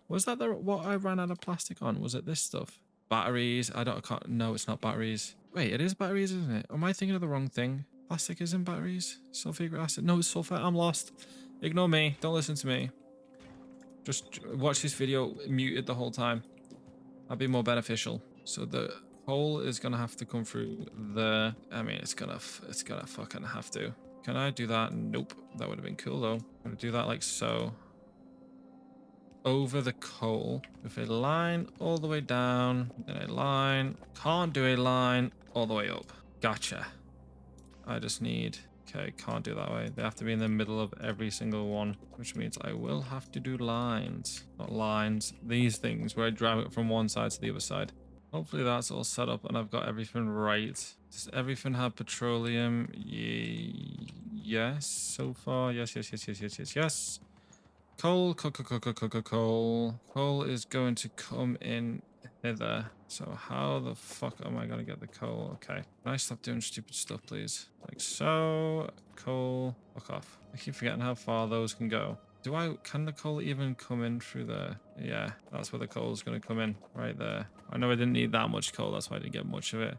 Was that what I ran out of plastic on? Was it this stuff? Batteries. I can't. No, it's not batteries. Wait, it is batteries, isn't it? Am I thinking of the wrong thing? Plastic isn't batteries. Sulfuric acid. No, it's sulfur. I'm lost. Ignore me. Don't listen to me. Just watch this video muted the whole time. That'd be more beneficial. So the hole is gonna have to come through there. I mean, it's gonna fucking have to. Can I do that? Nope. That would have been cool though. I'm gonna do that like so. Over the coal with a line all the way down, then a line. Can't do a line all the way up. Gotcha. I just need... Okay, can't do that way. They have to be in the middle of every single one, which means I will have to do lines. Not lines. These things where I drive it from one side to the other side. Hopefully that's all set up and I've got everything right. Does everything have petroleum? Yes, so far. Yes, yes, yes, yes, yes, yes, yes. Coal. Coal is going to come in hither. So how the fuck am I going to get the coal? Okay. Can I stop doing stupid stuff, please? Like so. Coal. Fuck off. I keep forgetting how far those can go. Can the coal even come in through there? Yeah, that's where the coal is going to come in. Right there. I know I didn't need that much coal. That's why I didn't get much of it.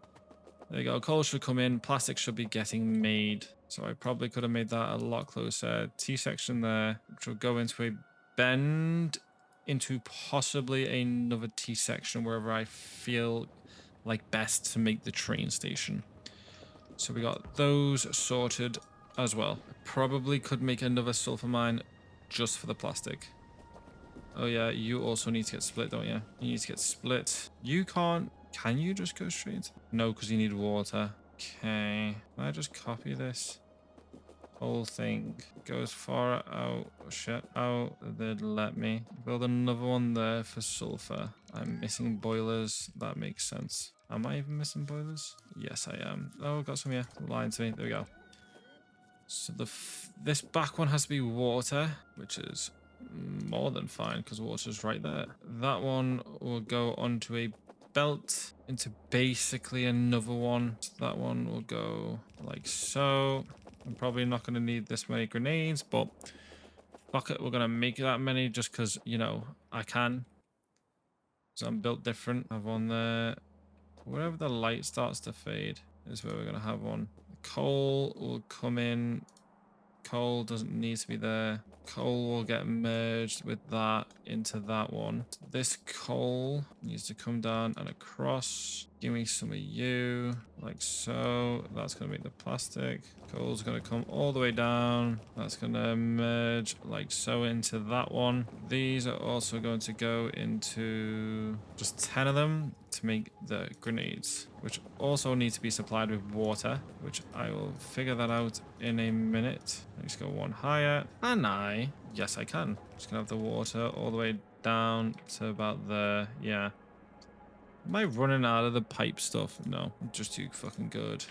There you go. Coal should come in. Plastic should be getting made. So I probably could have made that a lot closer. T-section there, which will go into a bend into possibly another T-section wherever I feel like best to make the train station. So we got those sorted as well. Probably could make another sulfur mine just for the plastic. Oh yeah, you also need to get split, don't you? You need to get split. You can't... Can you just go straight into... No, because you need water. Okay. Can I just copy this? Whole thing goes far out. Oh, shit. Out. They'd let me. Build another one there for sulfur. I'm missing boilers. That makes sense. Am I even missing boilers? Yes, I am. Oh, got some here. Lying to me. There we go. So this back one has to be water, which is more than fine because water's right there. That one will go onto a belt into basically another one. So that one will go like so. I'm probably not going to need this many grenades, but fuck it, we're going to make that many just because, you know, I can. So I'm built different. Have one there. Wherever the light starts to fade is where we're going to have one. Coal will come in. Coal doesn't need to be there. Coal will get merged with that into that one. This coal needs to come down and across. Give me some of you, like so. That's going to make the plastic. Coal's going to come all the way down. That's going to merge like so into that one. These are also going to go into just 10 of them to make the grenades, which also need to be supplied with water, which I will figure that out in a minute. Let's go one higher. And yes, I can. Just gonna have the water all the way down to about there. Yeah. Am I running out of the pipe stuff? No, I'm just too fucking good.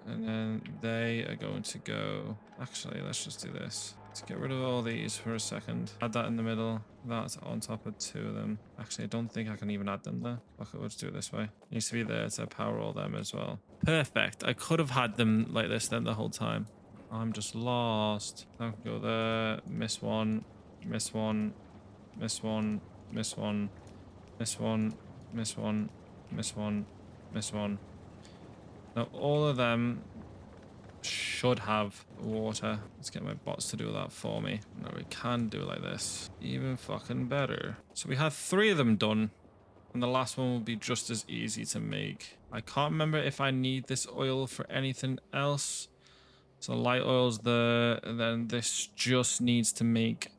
And then they are going to go... Actually, let's just do this. Let's get rid of all these for a second. Add that in the middle. That's on top of 2 of them. Actually, I don't think I can even add them there. Okay, we'll just do it this way. Needs to be there to power all them as well. Perfect. I could have had them like this then the whole time. I'm just lost. I can go there. Miss one. Miss one. Miss one. Miss one. Miss one. Miss one. Miss one. Miss one. Now all of them should have water. Let's get my bots to do that for me. No, we can do it like this. Even fucking better. So we had 3 of them done. And the last one will be just as easy to make. I can't remember if I need this oil for anything else. So light oil's there. And then this just needs to make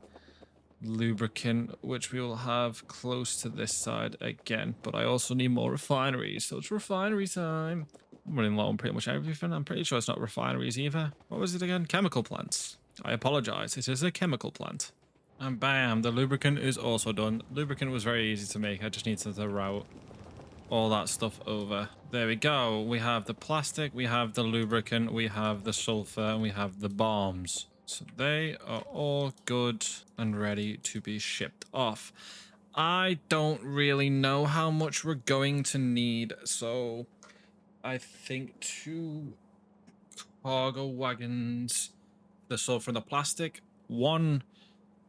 lubricant, which we will have close to this side again. But I also need more refineries. So it's refinery time. I'm running low on pretty much everything. I'm pretty sure it's not refineries either. What was it again? Chemical plants. I apologize. It is a chemical plant. And bam, the lubricant is also done. Lubricant was very easy to make. I just needed to route all that stuff over. There we go. We have the plastic, we have the lubricant, we have the sulfur, and we have the bombs. So they are all good and ready to be shipped off. I don't really know how much we're going to need, so I think 2 cargo wagons, the sulfur and the plastic, 1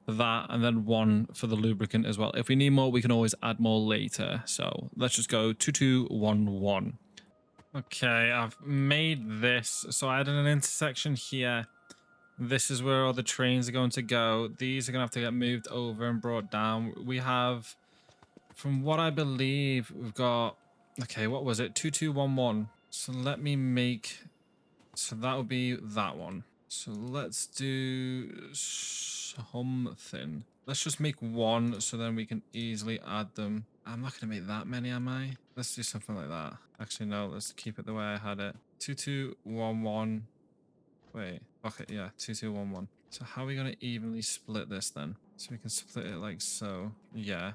for that, and then 1 for the lubricant as well. If we need more, we can always add more later. So let's just go 2211. Okay, I've made this. So I added an intersection here. This is where all the trains are going to go. These are going to have to get moved over and brought down. We have, from what I believe, we've got, okay, what was it? 2211. So let me make, so that would be that one. So let's do something. Let's just make 1 so then we can easily add them. I'm not going to make that many, am I? Let's do something like that. Actually, no, let's keep it the way I had it. 2211. Wait, okay, yeah, 2211. So how are we going to evenly split this then? So we can split it like so. Yeah.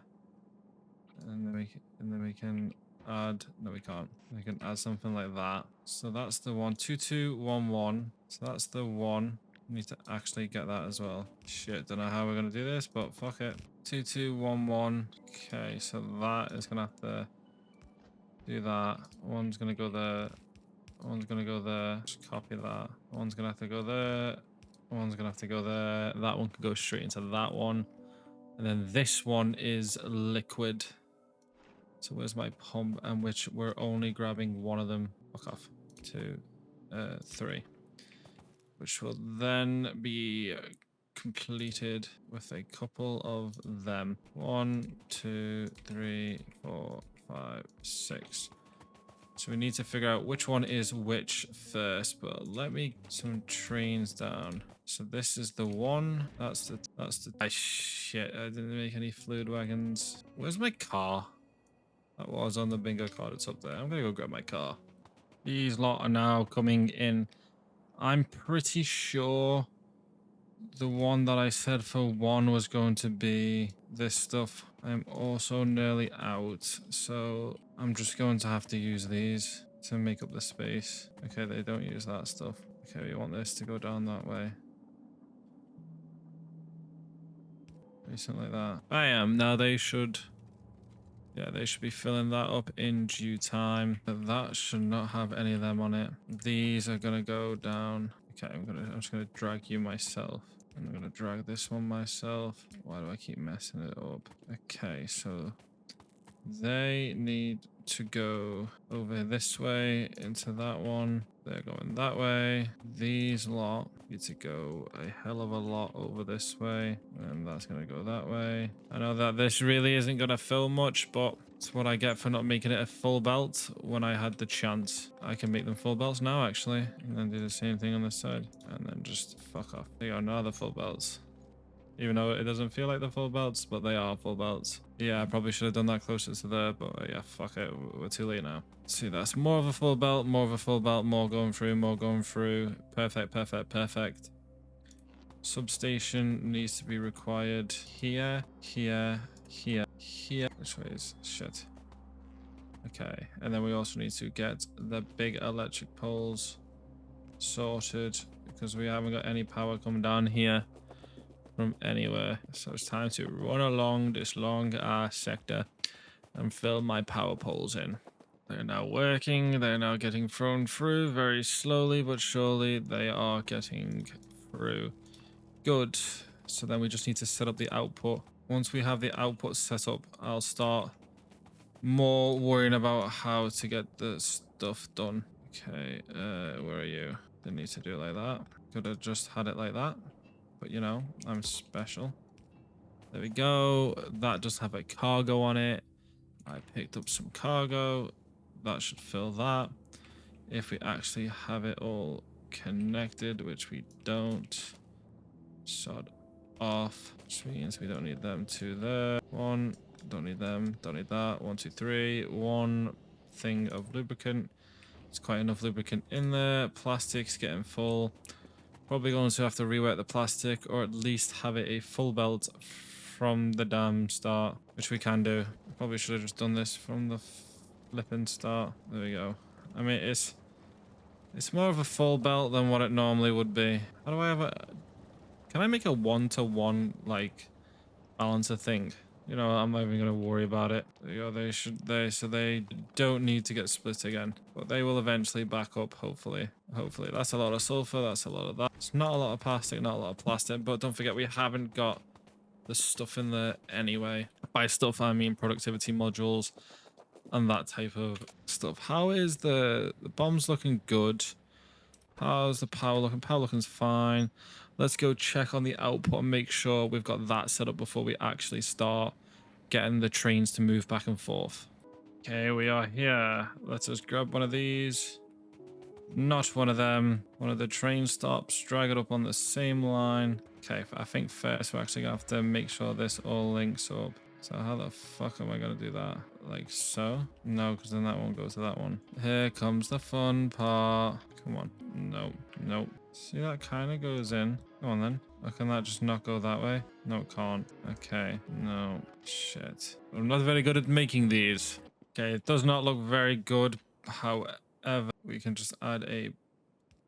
And then we can add, no we can't. We can add something like that. So that's the one, 2211. So that's the one. We need to actually get that as well. Shit, don't know how we're gonna do this, but fuck it. 2211. Okay, so that is gonna have to do that. One's gonna go there. One's gonna go there. Just copy that. One's gonna have to go there. One's gonna have to go there. That one could go straight into that one. And then this one is liquid. So where's my pump, and which we're only grabbing 1 of them. Fuck off. 2, 3. Which will then be completed with a couple of them. 1, 2, 3, 4, 5, 6. So we need to figure out which one is which first, but let me get some trains down. So this is the one. That's the ah, shit, I didn't make any fluid wagons. Where's my car? That was on the bingo card. It's up there. I'm gonna go grab my car. These lot are now coming in. I'm pretty sure the one that I said for 1 was going to be this stuff. I'm also nearly out, so I'm just going to have to use these to make up the space. Okay, they don't use that stuff. Okay, we want this to go down that way. Something like that. Bam! Now they should... Yeah, they should be filling that up in due time. But that should not have any of them on it. These are gonna go down. Okay, I'm just gonna drag you myself. I'm gonna drag this one myself. Why do I keep messing it up? Okay, so they need to go over this way into that one. They're going that way. These lot need to go a hell of a lot over this way. And that's going to go that way. I know that this really isn't going to fill much, but it's what I get for not making it a full belt when I had the chance. I can make them full belts now, actually. And then do the same thing on this side. And then just fuck off. There you go, now they're full belts. Even though it doesn't feel like the full belts, but they are full belts. Yeah, I probably should have done that closer to there, but yeah, fuck it. We're too late now. See, that's more of a full belt, more of a full belt, more going through, more going through. Perfect, perfect, perfect. Substation needs to be required here, here, here, here. Which way is shit? Okay, and then we also need to get the big electric poles sorted because we haven't got any power coming down here from anywhere. So it's time to run along this long ass sector and fill my power poles in. They're now working. They're now getting thrown through very slowly but surely. They are getting through. Good. So then we just need to set up the output. Once we have the output set up, I'll start more worrying about how to get the stuff done. Okay, where are you? Didn't need to do it like that. Could have just had it like that. But you know, I'm special. There we go. That does have a cargo on it. I picked up some cargo. That should fill that. If we actually have it all connected, which we don't. Sod off, which means we don't need them two there. One, don't need them, don't need that. 1, 2, 3. One thing of lubricant. It's quite enough lubricant in there. Plastic's getting full. Probably going to have to rework the plastic or at least have it a full belt from the damn start, which we can do. Probably should have just done this from the flipping start. There we go. I mean, it's more of a full belt than what it normally would be. How do I have a... Can I make a 1-to-1 like balancer thing? You know, I'm not even gonna worry about it. There you go. So they don't need to get split again, but they will eventually back up. Hopefully. That's a lot of sulfur. That's a lot of that. It's not a lot of plastic, not a lot of plastic, but don't forget we haven't got the stuff in there anyway. By stuff I mean productivity modules and that type of stuff. How is the bombs looking? Good. How's the power looking? Power looking's fine. Let's go check on the output and make sure we've got that set up before we actually start getting the trains to move back and forth. Okay, we are here. Let's just grab one of these. Not one of them. One of the train stops. Drag it up on the same line. Okay, I think first we're actually going to have to make sure this all links up. So how the fuck am I going to do that? Like so? No, because then that won't go to that one. Here comes the fun part. Come on. Nope. Nope. See, that kind of goes in. Come on then. Or can that just not go that way? No, it can't. Okay. No. Shit. I'm not very good at making these. Okay, it does not look very good. However, we can just add a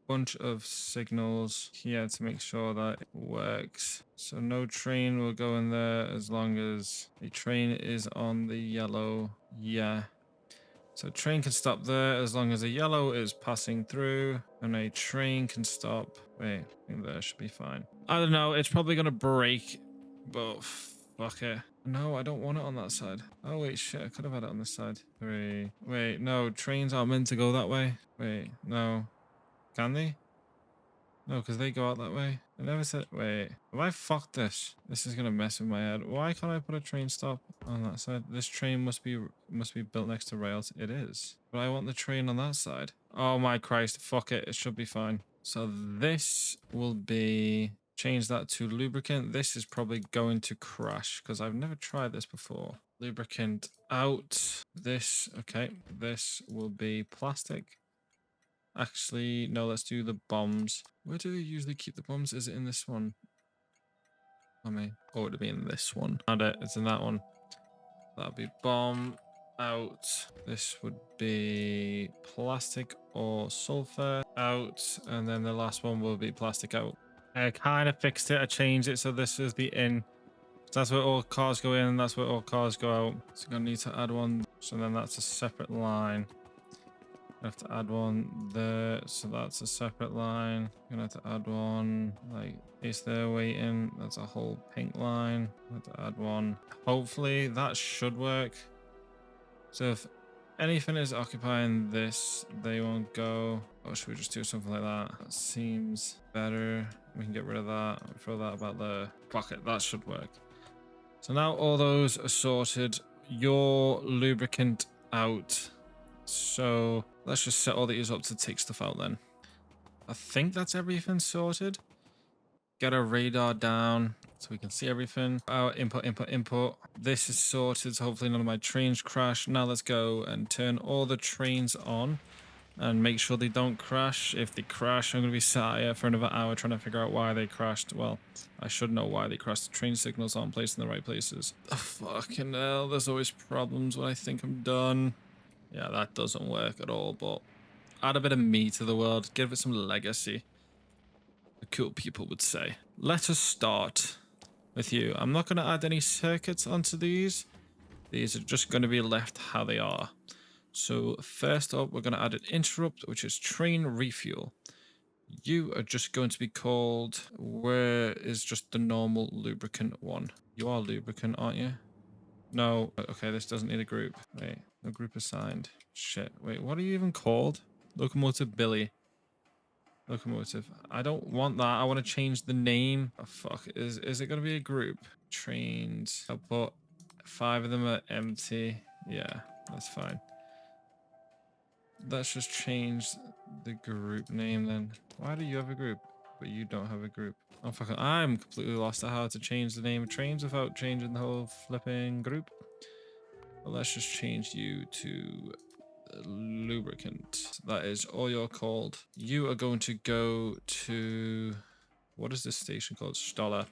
bunch of signals here to make sure that it works. So no train will go in there as long as a train is on the yellow. Yeah. So train can stop there as long as a yellow is passing through, and a train can stop. Wait, I think that should be fine. I don't know. It's probably going to break, but fuck it. No, I don't want it on that side. Oh, wait, shit. I could have had it on this side. 3. Wait, no. Trains aren't meant to go that way. Wait, no. Can they? No, because they go out that way. I never said... Wait, have I fucked this? This is going to mess with my head. Why can't I put a train stop on that side? This train must be built next to rails. It is. But I want the train on that side. Oh my Christ. Fuck it. It should be fine. So this will be... Change that to lubricant. This is probably going to crash because I've never tried this before. Lubricant out. This... Okay. This will be plastic. Actually, no, let's do the bombs. Where do we usually keep the bombs? Is it in this one? Oh, it would be in this one. Found it. It's in that one. That'll be bomb out. This would be plastic or sulfur out. And then the last one will be plastic out. I kind of fixed it. I changed it so this is the in. That's where all cars go in and that's where all cars go out. So I'm going to need to add one. So then that's a separate line. I have to add one there, so that's a separate line. I'm gonna have to add one like is there waiting. That's a whole pink line. I have to add one. Hopefully that should work. So if anything is occupying this, they won't go. Or should we just do something like that? That seems better. We can get rid of that. Throw that about there. Fuck it, that should work. So now all those are sorted. Your lubricant out. So let's just set all these up to take stuff out then. I think that's everything sorted. Get our radar down so we can see everything. Our input. This is sorted, so hopefully none of my trains crash. Now let's go and turn all the trains on and make sure they don't crash. If they crash, I'm going to be sat here for another hour trying to figure out why they crashed. Well, I should know why they crashed. The train signals aren't placed in the right places. Oh, fucking hell, there's always problems when I think I'm done. Yeah, that doesn't work at all, but add a bit of me to the world, give it some legacy. The cool people would say. Let us start with you. I'm not going to add any circuits onto these. These are just going to be left how they are. So first up, we're going to add an interrupt, which is train refuel. You are just going to be called, where is just the normal lubricant one? You are lubricant, aren't you? No. Okay, this doesn't need a group. Wait, no group assigned. Shit. Wait, what are you even called? Locomotive Billy. Locomotive. I don't want that. I want to change the name. Oh, fuck. Is it going to be a group? Trains. I'll put 5 of them are empty. Yeah, that's fine. Let's just change the group name then. Why do you have a group, but you don't have a group? Oh, fucking, I'm completely lost at how to change the name of trains without changing the whole flipping group. But let's just change you to lubricant. That is all you're called. You are going to go to, what is this station called? Stoller.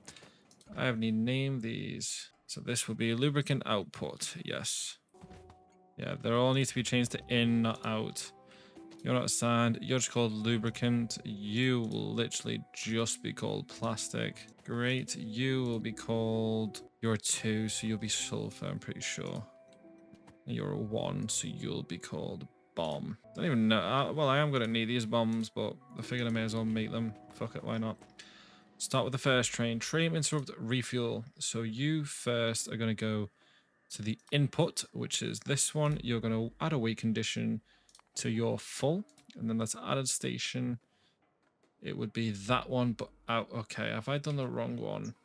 I haven't even named these. So this will be lubricant output. Yes. Yeah, they all need to be changed to in, not out. You're not assigned. You're just called lubricant. You will literally just be called plastic. Great. You will be called, you're a 2, so you'll be sulfur, I'm pretty sure. You're a 1, so you'll be called bomb. Don't even know. Well, I am going to need these bombs, but I figured I may as well make them. Fuck it, why not? Start with the first train. Train interrupt refuel. So you first are going to go to the input, which is this one. You're going to add a wait condition to your full, and then that's added station. It would be that one, but out. Okay, have I done the wrong one?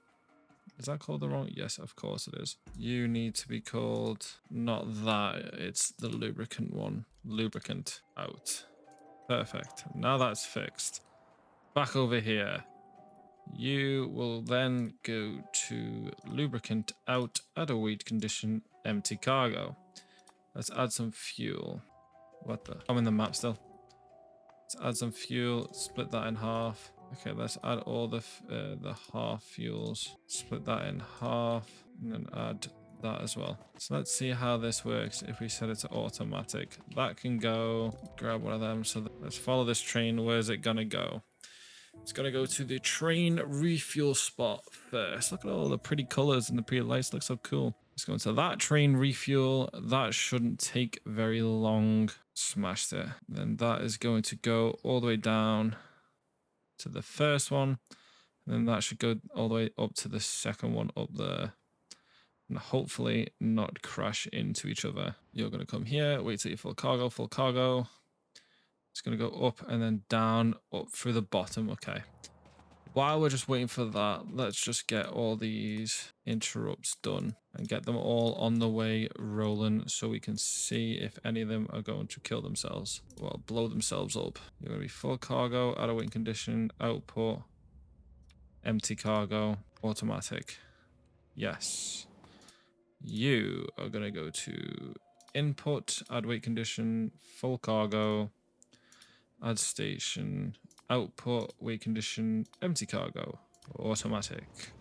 Is that called the wrong? Yes, of course it is. You need to be called not that. It's the lubricant one. Lubricant out. Perfect. Now that's fixed. Back over here. You will then go to lubricant out, add a wait condition, empty cargo. Let's add some fuel. What the? I'm in the map still. Let's add some fuel, split that in half. Okay, let's add all the half fuels. Split that in half and then add that as well. So let's see how this works if we set it to automatic. That can go, grab one of them. So let's follow this train. Where's it gonna go? It's gonna go to the train refuel spot first. Look at all the pretty colors and the pretty lights. Look so cool. Let's go into that train refuel. That shouldn't take very long. Smashed it. Then that is going to go all the way down to the first one. And then that should go all the way up to the second one up there. And hopefully not crash into each other. You're going to come here, wait till you full cargo, full cargo. It's going to go up and then down, up through the bottom. Okay. While we're just waiting for that, let's just get all these interrupts done and get them all on the way rolling so we can see if any of them are going to kill themselves. Well, blow themselves up. You're going to be full cargo, out of waiting condition, output, empty cargo, automatic. Yes. You are going to go to input, add wait condition, full cargo, add station, output, wait condition, empty cargo, automatic.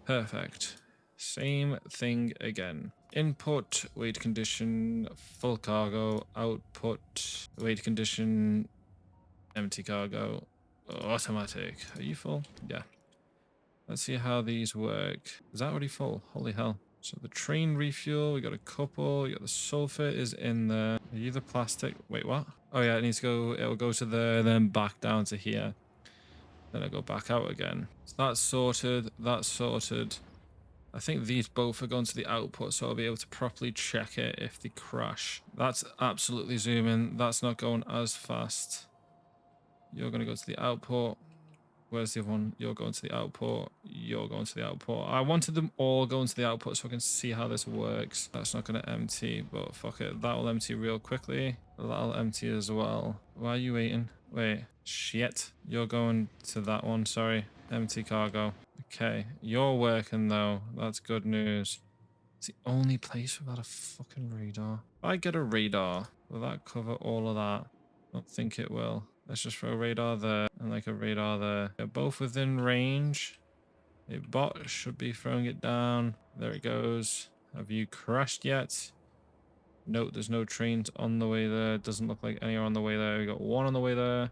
Perfect. Same thing again. Input, wait condition, full cargo, output, wait condition, empty cargo, automatic. Are you full? Yeah. Let's see how these work. Is that already full? Holy hell. So the train refuel, we got a couple. We got the sulfur is in there. Are you the plastic? Wait, what? Oh yeah, it needs to go, it'll go to there, then back down to here. Then I go back out again. So that's sorted, that's sorted. I think these both are going to the output, so I'll be able to properly check it if they crash. That's absolutely zooming. That's not going as fast. You're going to go to the output. Where's the other one? You're going to the output. You're going to the output. I wanted them all going to the output so I can see how this works. That's not going to empty, but fuck it. That'll empty real quickly. That'll empty as well. Why are you waiting? Wait. Shit. You're going to that one. Sorry. Empty cargo. Okay. You're working though. That's good news. It's the only place without a fucking radar. If I get a radar, will that cover all of that? I don't think it will. Let's just throw a radar there and like a radar there. They're both within range. A bot should be throwing it down. There it goes. Have you crashed yet? Note there's no trains on the way there. Doesn't look like any are on the way there. We got one on the way there.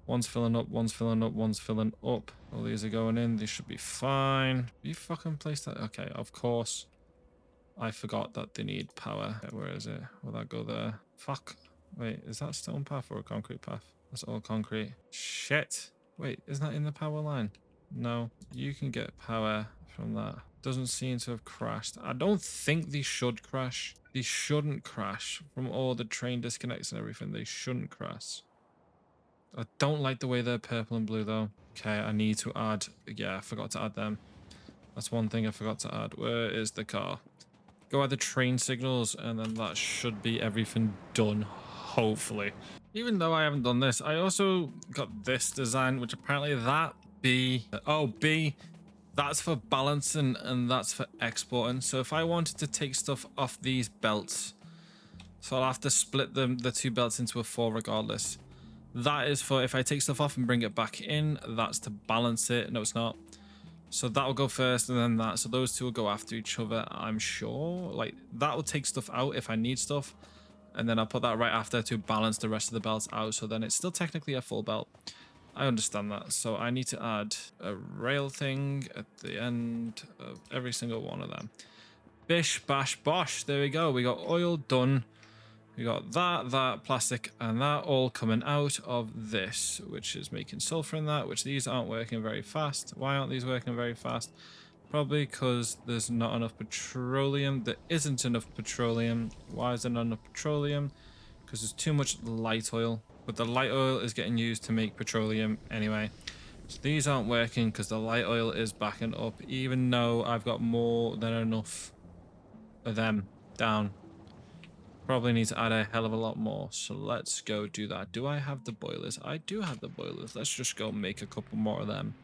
One's filling up, one's filling up, one's filling up. All these are going in. These should be fine. You fucking placed that. Okay, of course. I forgot that they need power. Okay, where is it? Will that go there? Fuck. Wait, is that stone path or a concrete path? That's all concrete. Shit. Wait, isn't that in the power line? No, you can get power from that. Doesn't seem to have crashed. I don't think these should crash. These shouldn't crash. From all the train disconnects and everything, they shouldn't crash. I don't like the way they're purple and blue though. Okay, I need to add... Yeah, I forgot to add them. That's one thing I forgot to add. Where is the car? Go add the train signals and then that should be everything done, hopefully. Even though I haven't done this, I also got this design, which apparently that B... Oh, B... That's for balancing and that's for exporting. So if I wanted to take stuff off these belts, so I'll have to split the two belts into a 4 regardless. That is for if I take stuff off and bring it back in, that's to balance it. No, it's not. So that will go first and then that. So those two will go after each other, I'm sure. Like that will take stuff out if I need stuff. And then I'll put that right after to balance the rest of the belts out. So then it's still technically a full belt. I understand that. So I need to add a rail thing at the end of every single one of them. Bish, bash, bosh. There we go. We got oil done. We got that, plastic, and that all coming out of this, which is making sulfur in that, which these aren't working very fast. Why aren't these working very fast? Probably because there's not enough petroleum. There isn't enough petroleum. Why is there not enough petroleum? Because there's too much light oil. But the light oil is getting used to make petroleum anyway. So these aren't working because the light oil is backing up, even though I've got more than enough of them down. Probably need to add a hell of a lot more. So let's go do that. Do I have the boilers? I do have the boilers. Let's just go make a couple more of them.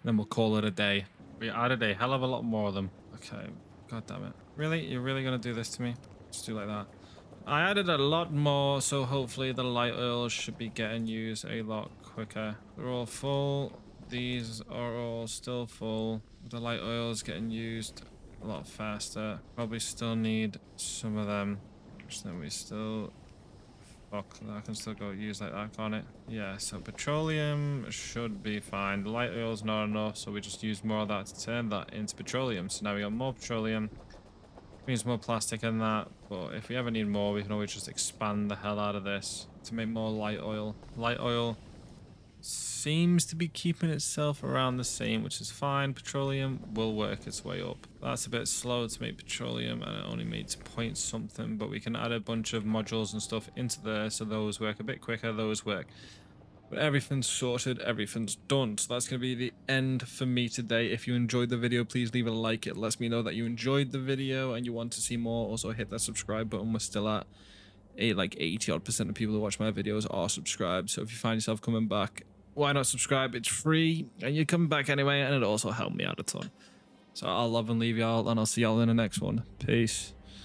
Then we'll call it a day. We added a hell of a lot more of them. Okay. God damn it. Really? You're really going to do this to me? Just do like that. I added a lot more, so hopefully the light oil should be getting used a lot quicker. They're all full. These are all still full. The light oil is getting used a lot faster. Probably still need some of them. So then we still... Fuck, I can still go use like that, can't it? Yeah, so petroleum should be fine. The light oil's not enough, so we just use more of that to turn that into petroleum. So now we got more petroleum. Means more plastic in that, but if we ever need more, we can always just expand the hell out of this to make more light oil. Light oil seems to be keeping itself around the same, which is fine. Petroleum will work its way up. That's a bit slow to make petroleum, and it only makes point something, but we can add a bunch of modules and stuff into there, so those work a bit quicker, those work. But everything's sorted, everything's done. So that's going to be the end for me today. If you enjoyed the video, please leave a like. It lets me know that you enjoyed the video and you want to see more. Also hit that subscribe button. We're still at like 80% of people who watch my videos are subscribed. So if you find yourself coming back, why not subscribe? It's free and you're coming back anyway, and it also helped me out a ton. So I'll love and leave y'all, and I'll see y'all in the next one. Peace.